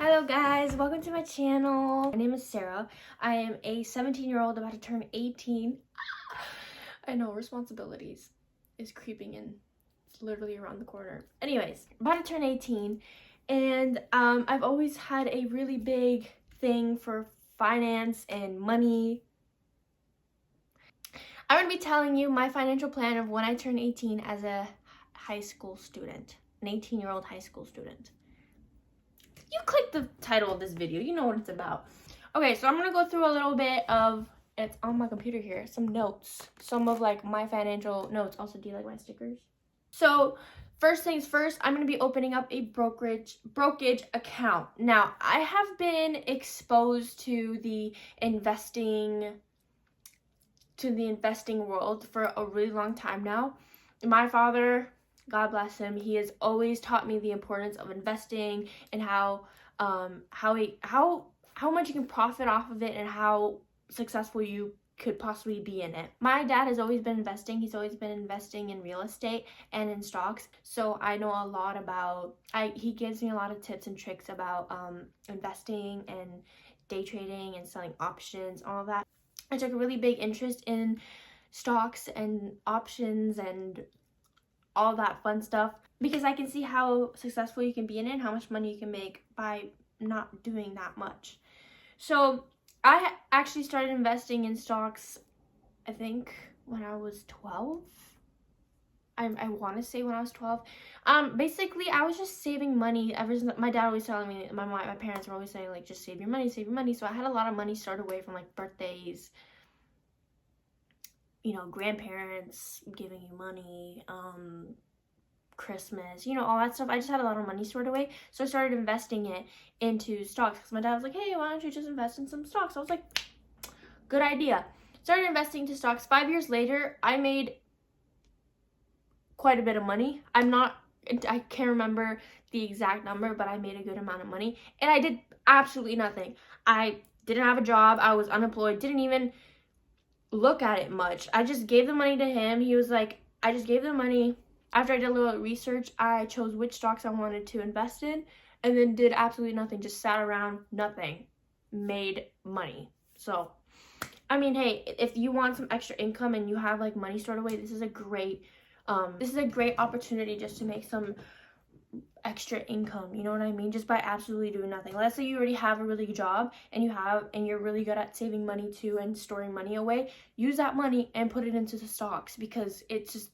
Hello guys, welcome to my channel. My name is Sarah. I am a 17-year-old about to turn 18. I know, responsibilities is creeping in. It's literally around the corner. Anyways, about to turn 18 and I've always had a really big thing for finance and money. I'm going to be telling you my financial plan of when I turn 18 as a high school student, an 18-year-old high school student. You click the title of this video, you know what it's about. Okay, so I'm gonna go through a little bit of, it's on my computer here, some notes, some of like my financial notes. Also, do you like my stickers? So first things first, I'm gonna be opening up a brokerage account. Now, I have been exposed to the investing world for a really long time now. My father, God bless him, he has always taught me the importance of investing and how much you can profit off of it and how successful you could possibly be in it. My dad has always been investing. He's always been investing in real estate and in stocks. So I know a lot about, he gives me a lot of tips and tricks about investing and day trading and selling options, all of that. I took a really big interest in stocks and options and all that fun stuff because I can see how successful you can be in it and how much money you can make by not doing that much. So I actually started investing in stocks, I think when I was 12. I want to say when I was 12. Basically I was just saving money ever since. My dad always telling me, my parents were always saying like, just save your money. So I had a lot of money stored away from like birthdays, you know, grandparents giving you money, Christmas, you know, all that stuff. I just had a lot of money stored away. So I started investing it into stocks because my dad was like, hey, why don't you just invest in some stocks? I was like, good idea. Started investing into stocks. 5 years later, I made quite a bit of money. I can't remember the exact number, but I made a good amount of money. And I did absolutely nothing. I didn't have a job. I was unemployed. Didn't even look at it much. I just gave the money to him. He was like, I just gave the money. After I did a little research, I chose which stocks I wanted to invest in and then did absolutely nothing. Just sat around, nothing, made money. So, I mean, hey, if you want some extra income and you have like money stored away, this is a great opportunity just to make some extra income, you know what I mean, just by absolutely doing nothing. Let's say you already have a really good job and you're really good at saving money too and storing money away. Use that money and put it into the stocks because it's just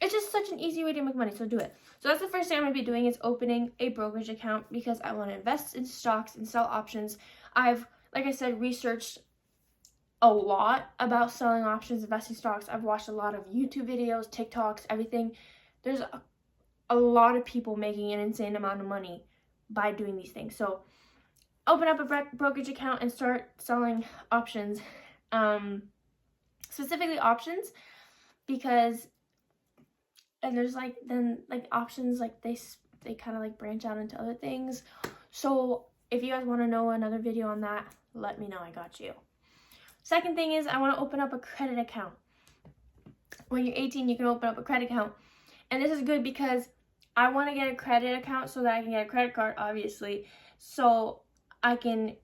it's just such an easy way to make money. So do it. So that's the first thing I'm going to be doing is opening a brokerage account because I want to invest in stocks and sell options. I've, like I said, researched a lot about selling options, investing stocks. I've watched a lot of YouTube videos, TikToks, everything. There's a lot of people making an insane amount of money by doing these things. So open up a brokerage account and start selling options, specifically options, because and there's like then like options like they kind of like branch out into other things. So if you guys want to know another video on that, let me know. I got you. Second thing is I want to open up a credit account. When you're 18, you can open up a credit account, and this is good because I want to get a credit account so that I can get a credit card, obviously, so I can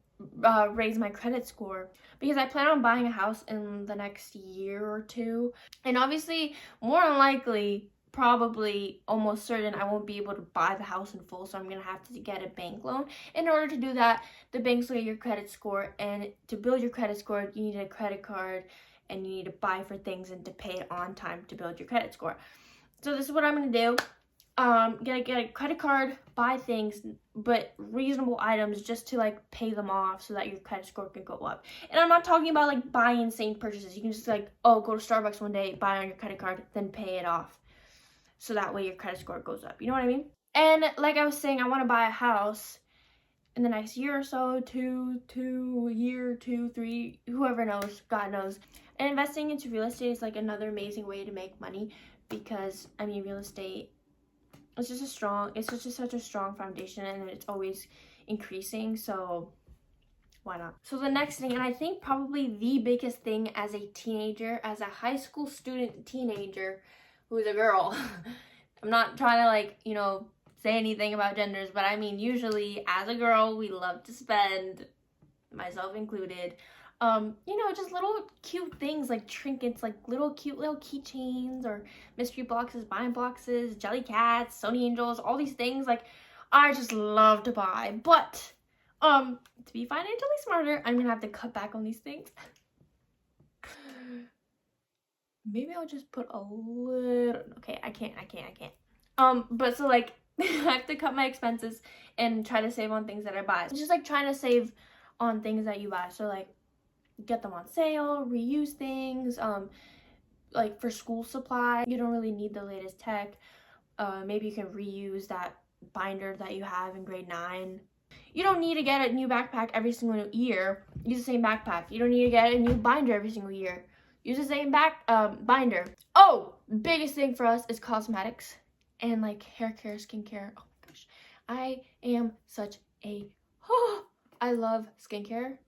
raise my credit score, because I plan on buying a house in the next year or two, and obviously more than likely, probably almost certain, I won't be able to buy the house in full, so I'm gonna have to get a bank loan. In order to do that, the banks look at your credit score, and to build your credit score, you need a credit card and you need to buy for things and to pay it on time to build your credit score. So this is what I'm gonna do. Get a credit card, buy things, but reasonable items just to like pay them off so that your credit score can go up. And I'm not talking about like buying insane purchases. You can just like, oh, go to Starbucks one day, buy on your credit card, then pay it off. So that way your credit score goes up. You know what I mean? And like I was saying, I want to buy a house in the next year or so, two, 3, whoever knows, God knows. And investing into real estate is like another amazing way to make money because, I mean, real estate, it's just such a strong foundation, and it's always increasing, so why not? So the next thing, and I think probably the biggest thing as a teenager, as a high school student teenager who is a girl, I'm not trying to like, you know, say anything about genders, but I mean, usually as a girl, we love to spend, myself included, you know, just little cute things like trinkets, like cute little keychains or mystery boxes, buying boxes, jelly cats, Sony angels, all these things. Like, I just love to buy. But to be financially smarter, I'm gonna have to cut back on these things. Maybe I'll just put a little. Okay, I can't. But so like I have to cut my expenses and try to save on things that I buy. It's just like trying to save on things that you buy. So like get them on sale, reuse things, like for school supply, you don't really need the latest tech. Maybe you can reuse that binder that you have in grade 9. You don't need to get a new backpack every single year. Use the same backpack. You don't need to get a new binder every single year. Use the same binder. Oh, biggest thing for us is cosmetics and like hair care, skincare. Oh my gosh, I am such a I love skincare,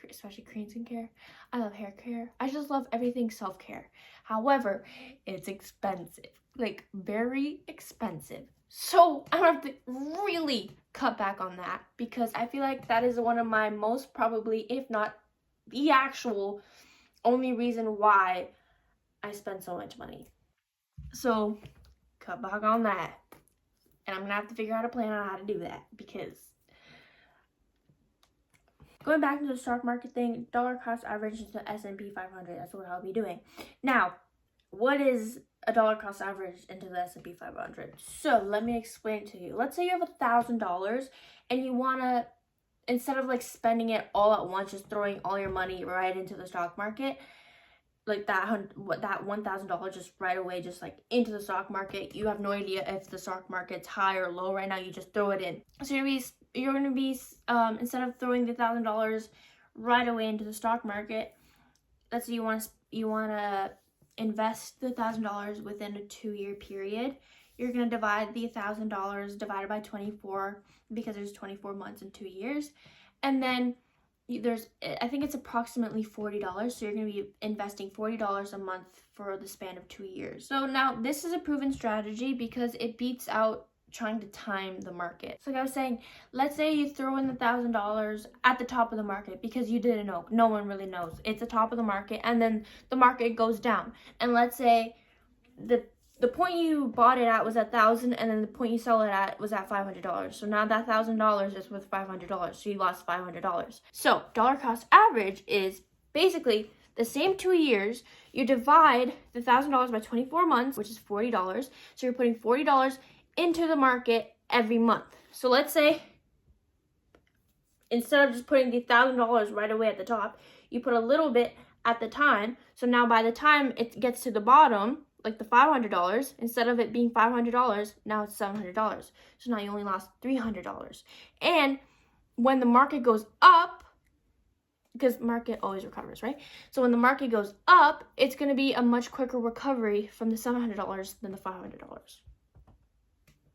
especially Korean skincare. I love hair care. I just love everything self-care. However, it's expensive, like very expensive. So I have to really cut back on that because I feel like that is one of my most probably, if not the actual only reason why I spend so much money. So cut back on that. And I'm gonna have to figure out a plan on how to do that because going back to the stock market thing, dollar cost average into the S&P 500, that's what I'll be doing. Now, what is a dollar cost average into the S&P 500? So let me explain to you. Let's say you have $1,000 and you wanna, instead of like spending it all at once, just throwing all your money right into the stock market, like that $1,000 just right away, just like into the stock market. You have no idea if the stock market's high or low right now. You just throw it in. So you're gonna be instead of throwing the $1,000 right away into the stock market, let's say you want to invest the $1,000 within a 2-year period. You're gonna divide the $1,000 divided by 24 because there's 24 months in 2 years, and then I think it's approximately $40. So you're going to be investing $40 a month for the span of 2 years. So now this is a proven strategy because it beats out trying to time the market. So like I was saying, let's say you throw in the $1,000 at the top of the market because you didn't know. No one really knows. It's the top of the market and then the market goes down. And let's say the point you bought it at was $1,000 and then the point you sell it at was at $500. So now that $1,000 is worth $500. So you lost $500. So dollar cost average is basically the same 2 years. You divide the $1,000 by 24 months, which is $40. So you're putting $40 into the market every month. So let's say instead of just putting the $1,000 right away at the top, you put a little bit at the time. So now by the time it gets to the bottom, like the $500, instead of it being $500, now it's $700. So now you only lost $300. And when the market goes up, because market always recovers, right? So when the market goes up, it's going to be a much quicker recovery from the $700 than the $500.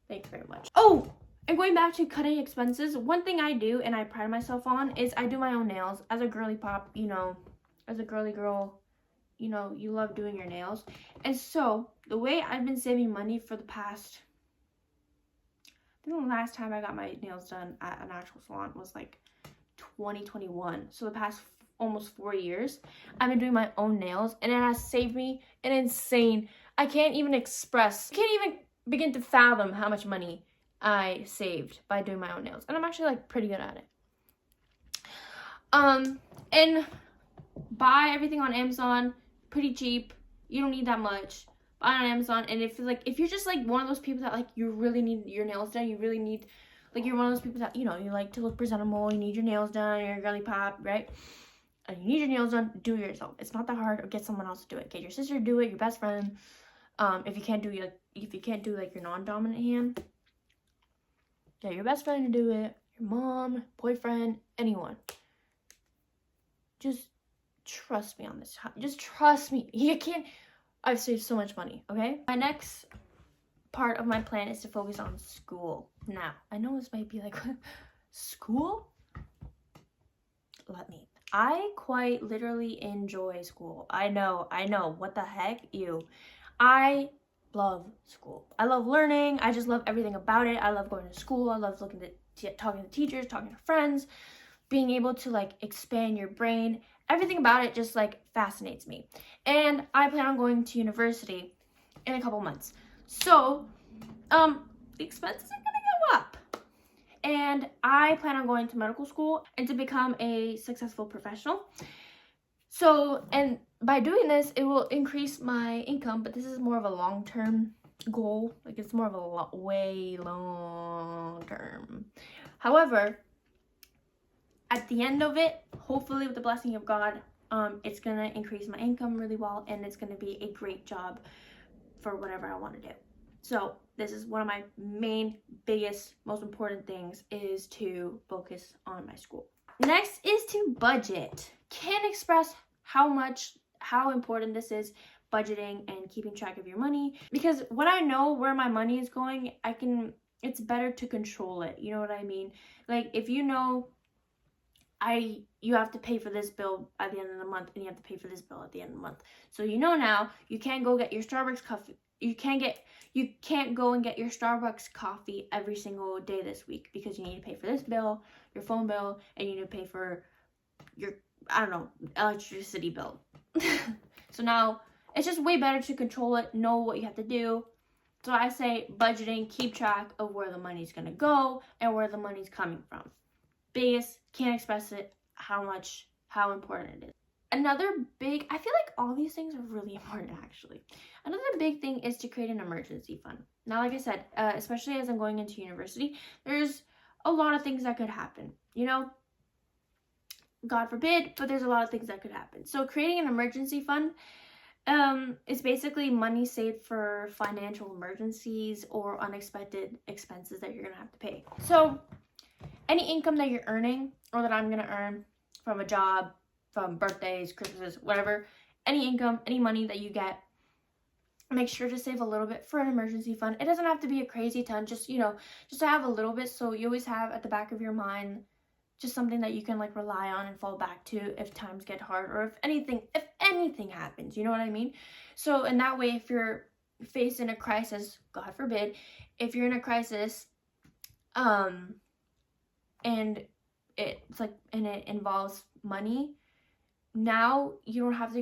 Thank you very much. Oh, and going back to cutting expenses, one thing I do and I pride myself on is I do my own nails. As a girly pop, you know, as a girly girl, you know, you love doing your nails. And so the way I've been saving money for the past, I think the last time I got my nails done at an actual salon was like 2021. So the past almost 4 years, I've been doing my own nails and it has saved me an insane, I can't even begin to fathom how much money I saved by doing my own nails. And I'm actually like pretty good at it. And buy everything on Amazon, pretty cheap. You don't need that much. Buy on Amazon. And if you're just like one of those people that like you really need your nails done, you really need, like you're one of those people that, you know, you like to look presentable, you need your nails done, you're a girly pop, right? And you need your nails done, do it yourself. It's not that hard, or get someone else to do it. Get your sister to do it, your best friend. If you can't do your non-dominant hand, get your best friend to do it, your mom, boyfriend, anyone. Just trust me on this. Just trust me. I've saved so much money, okay? My next part of my plan is to focus on school. Now, I know this might be like, school? I quite literally enjoy school. I know, what the heck? I love school. I love learning. I just love everything about it. I love going to school. I love talking to teachers, talking to friends, being able to like expand your brain. Everything about it just like fascinates me. And I plan on going to university in a couple months. So, the expenses are gonna go up. And I plan on going to medical school and to become a successful professional. So, and by doing this, it will increase my income, but this is more of a long-term goal. Like, it's more of a way long-term. However, at the end of it, hopefully with the blessing of God, it's gonna increase my income really well, and it's gonna be a great job for whatever I want to do. So this is one of my main, biggest, most important things, is to focus on my school. Next is to budget. Can't express how important this is, budgeting and keeping track of your money, because when I know where my money is going, it's better to control it. You know what I mean? Like, if you know you have to pay for this bill at the end of the month, and you have to pay for this bill at the end of the month. So you know now you can't go get your Starbucks coffee. You can't go and get your Starbucks coffee every single day this week, because you need to pay for this bill, your phone bill, and you need to pay for your, I don't know, electricity bill. So now it's just way better to control it, know what you have to do. So I say budgeting, keep track of where the money's gonna go and where the money's coming from. Biggest, can't express it how important it is. Another big, I feel like all these things are really important actually. Another big thing is to create an emergency fund. Now, like I said, especially as I'm going into university, there's a lot of things that could happen, you know, God forbid, but there's a lot of things that could happen. So creating an emergency fund is basically money saved for financial emergencies or unexpected expenses that you're gonna have to pay. So any income that you're earning, or that I'm gonna earn from a job, from birthdays, Christmases, whatever, any income, any money that you get, make sure to save a little bit for an emergency fund. It doesn't have to be a crazy ton, just, you know, just to have a little bit, so you always have at the back of your mind just something that you can like rely on and fall back to if times get hard, or if anything happens, you know what I mean? So in that way, if you're facing a crisis, God forbid, if you're in a crisis, and it involves money, now you don't have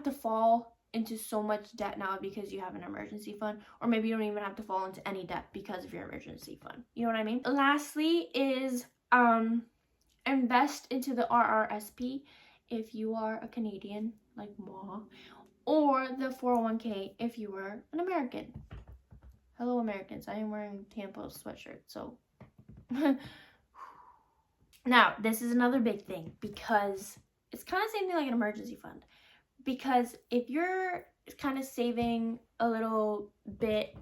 to fall into so much debt now because you have an emergency fund, or maybe you don't even have to fall into any debt because of your emergency fund. You know what I mean? Lastly is invest into the RRSP if you are a Canadian like moi, or the 401k if you are an American. Hello Americans, I am wearing Tampa's sweatshirt, so now this is another big thing, because it's kind of the same thing like an emergency fund. Because if you're kind of saving a little bit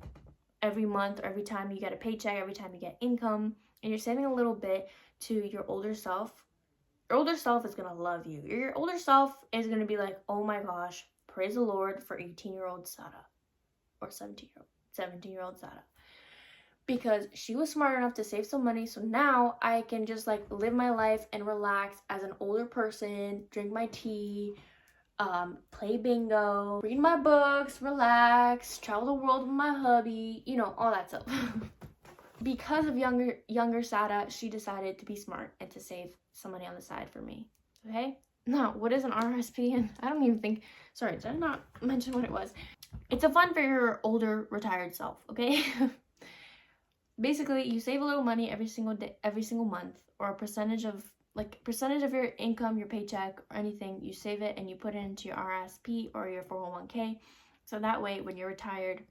every month, or every time you get a paycheck, every time you get income, and you're saving a little bit to your older self is going to love you. Your older self is going to be like, oh my gosh, praise the Lord for 18-year-old Sada, or 17-year-old Sada. Because she was smart enough to save some money, so now I can just like live my life and relax as an older person, drink my tea, play bingo, read my books, relax, travel the world with my hubby, you know, all that stuff. Because of younger Sada, she decided to be smart and to save some money on the side for me. Okay? Now, what is an RSP? And I don't even think, sorry, did I not mention what it was? It's a fund for your older retired self, okay? Basically, you save a little money every single day, every single month, or a percentage of your income, your paycheck, or anything. You save it and you put it into your RSP or your 401k. So that way, when you're retired,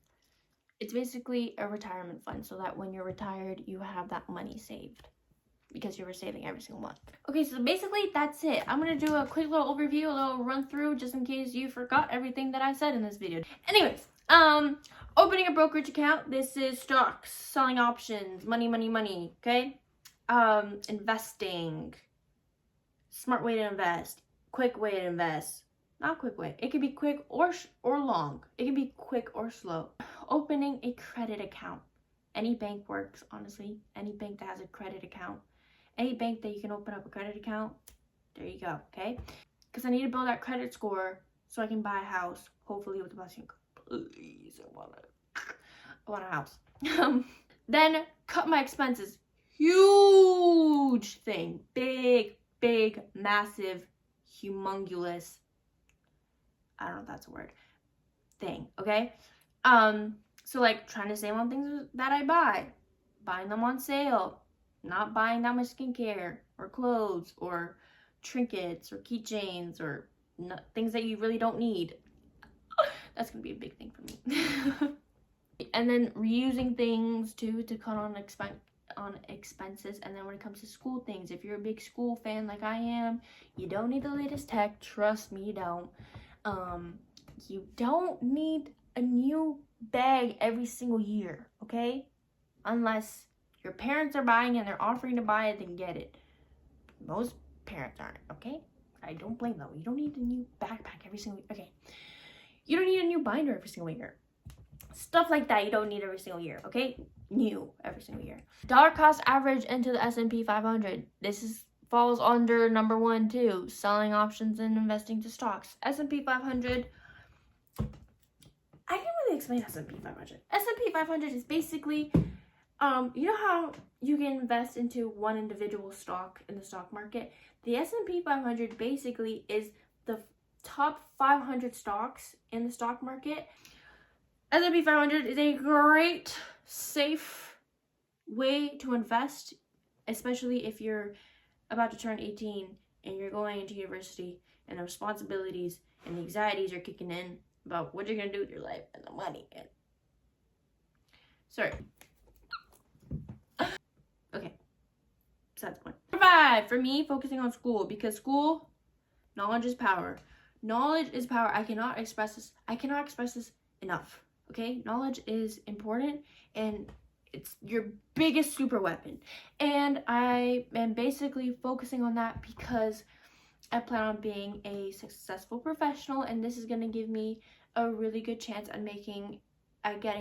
it's basically a retirement fund, so that when you're retired, you have that money saved because you were saving every single month. Okay, so basically that's it. I'm gonna do a quick little overview, a little run through, just in case you forgot everything that I said in this video. Anyways, opening a brokerage account. This is stocks, selling options, money, okay? Investing, smart way to invest, quick way to invest. Not quick way. It could be quick or long. It can be quick or slow. Opening a credit account. Any bank works, honestly. Any bank that has a credit account. Any bank that you can open up a credit account, there you go, okay? Because I need to build that credit score so I can buy a house, hopefully with the blessing Please, I want a house. Then cut my expenses. Huge thing. Big, massive, humongous. I don't know if that's a word. Thing, okay? So like trying to save on things that I buy. Buying them on sale. Not buying that much skincare or clothes or trinkets or keychains or things that you really don't need. That's gonna be a big thing for me. And then reusing things too to cut on expenses. And then when it comes to school things, if you're a big school fan like I am, you don't need the latest tech. Trust me, you don't. You don't need a new bag every single year, okay? Unless your parents are buying and they're offering to buy it, then get it. Most parents aren't, okay? I don't blame them. You don't need a new backpack every single year. Okay. You don't need a new binder every single year. Stuff like that you don't need every single year, okay? New every single year. Dollar cost average into the S&P 500. This falls under number 1 too. Selling options and investing to stocks. S&P 500. I can't really explain S&P 500. S&P 500 is basically, you know how you can invest into one individual stock in the stock market? The S&P 500 basically is the top 500 stocks in the stock market. S&P 500 is a great, safe way to invest, especially if you're about to turn 18 and you're going into university and the responsibilities and the anxieties are kicking in about what you're going to do with your life and the money. And sorry. Okay. Besides the point. Number 5, for me, focusing on school, because school, knowledge is power. Knowledge is power. I cannot express this enough. Okay? Knowledge is important and it's your biggest super weapon. And I am basically focusing on that because I plan on being a successful professional, and this is going to give me a really good chance at getting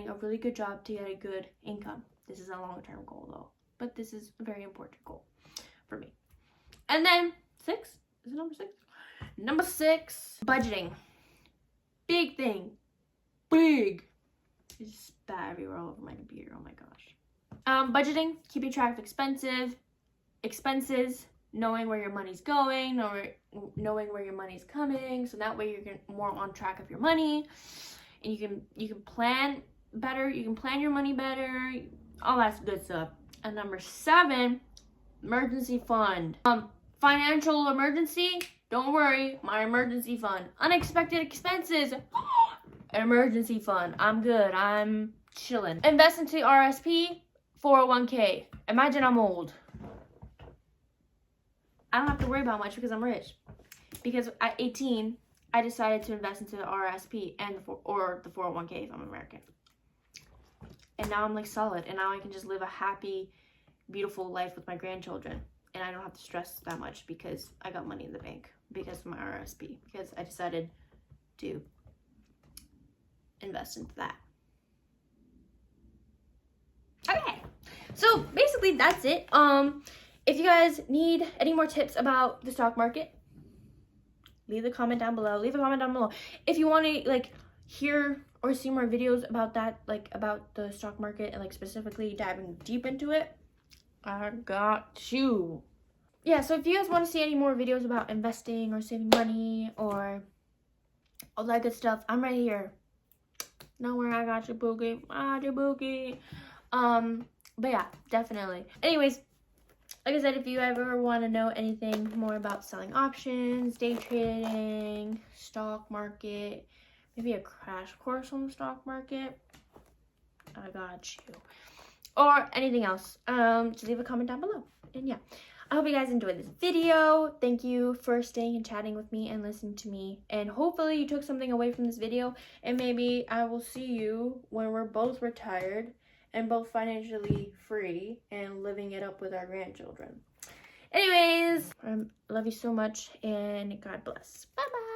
a really good job to get a good income. This is a long-term goal though, but this is a very important goal for me. And then 6, is it number 6? Number 6, budgeting. Big thing. Big. I just spat everywhere all over my computer. Oh my gosh. Budgeting, keeping track of expenses, knowing where your money's going, knowing where your money's coming, so that way you're more on track of your money, and you can plan better, you can plan your money better, all that good stuff. And number 7, emergency fund. Financial emergency, don't worry, my emergency fund. Unexpected expenses, emergency fund. I'm good, I'm chilling. Invest into RSP, 401k. Imagine I'm old. I don't have to worry about much because I'm rich. Because at 18, I decided to invest into the RSP and the 401k if I'm American. And now I'm like solid, and now I can just live a happy, beautiful life with my grandchildren. And I don't have to stress that much because I got money in the bank because of my RSP. Because I decided to invest into that. Okay, so basically that's it. If you guys need any more tips about the stock market, leave a comment down below. If you want to like hear or see more videos about that, like about the stock market and like specifically diving deep into it, I got you. Yeah, so if you guys want to see any more videos about investing or saving money or all that good stuff, I'm right here. Don't worry, I got you, Boogie. But yeah, definitely. Anyways, like I said, if you ever want to know anything more about selling options, day trading, stock market, maybe a crash course on the stock market, I got you. Or anything else, just leave a comment down below. And yeah, I hope you guys enjoyed this video. Thank you for staying and chatting with me and listening to me. And hopefully you took something away from this video. And maybe I will see you when we're both retired and both financially free and living it up with our grandchildren. Anyways, I love you so much and God bless. Bye-bye.